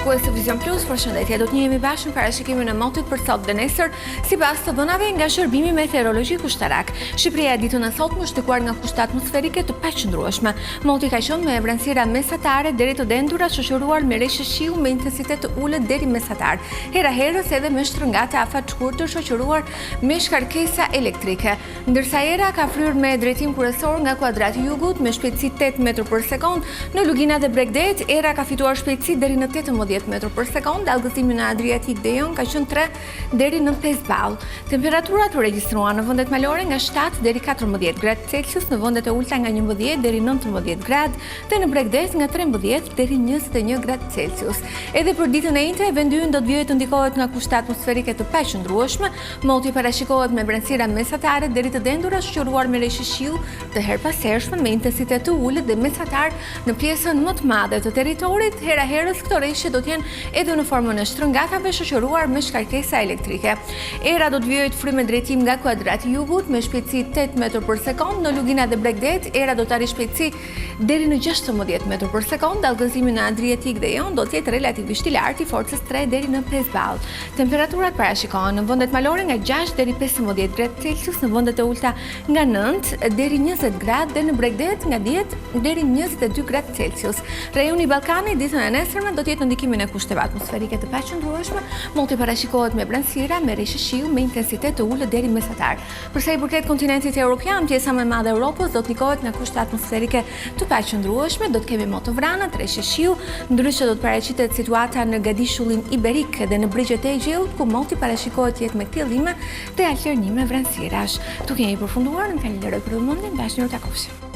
Shikues të Vision Plus, përshëndetje. Do të njihemi bashkë në parashikimin e motit për sot dhe nesër, sipas të dhënave nga Shërbimi Meteorologjik Ushtarak. Shqipëria ditën e sotme është shkuar nga kushte atmosferike të paqëndrueshme. Moti ka qenë me vranësira mesatare deri të dendura, shoqëruar me reshë shiu me intensitet të ulët deri mesatar. Hera herës edhe me shtrëngate afat shkurtër shoqëruar me shkarkesa elektrike. Ndërsa era ka fryrë me drejtim kryesor nga kuadrati jugut me shpejtësi 8 metër për sekond, në Lugina dhe Bregdet era ka fituar shpejtësi deri në 18 metër për sekond, dallgëzimi në Adriatik dhe Jon ka qenë 3 deri në 5 ball. Temperaturat u regjistruan në vendet malore nga 7 deri 14 gradë Celsius, në vendet e ulta nga 11 deri 19 gradë dhe në Bregdet nga 13 deri 21 gradë Celsius. Edhe për ditën e njëjtë, vendi ynë do të vijë të ndikohet nga kushte atmosferike të paqëndrueshme, moti parashikohet me vranësira mesatare deri të dendura shoqëruar me reshë shiu të herpashershme me intensitet të ulët dhe mesatar në pjesën më të madhe të territorit. Hera herës këto reshje do të jenë edhe në formën e shtrëngatave shoqëruar me shkarkesa elektrike. Era do të vijë të frymë drejtim nga kuadrati jugut me shpejtësi 8 metër për sekond, në Lugina dhe Bregdet era do të arrijë shpejtësi deri në 16 metër për sekond, dallgëzimi në Adriatik dhe Jon do të jetë relativisht i lartë, i forcës 3 deri në 5 ball. Temperaturat parashikohen në vendet malore nga 6 deri 15 gradë Celsius, në vendet e ulta nga 9 deri 20 gradë dhe në Bregdet nga 10 deri 22 gradë Celsius. Rajoni Ballkanit ditën e nesërme do të jetë në ndikimin e kushteve atmosferike të paqëndrueshme, moti parashikohet me vranësira me reshë shiu me intensitet të ulët deri mesatar. Për sa i përket kontinentit evropian, pjesa më e madhe e Europës do të ndikohet nga kushte atmosferike të paqëndrueshme, do të kemi moto vranët, reshë shiu, ndryshe do të paraqitet situata në gadishullin iberik dhe në brigjet e Egjeut, ku moti parashikohet të jetë me kthjellime dhe alternime vranësirash. Tu kemi përfunduar, në kalendar për momentin, bashkë në takofshim.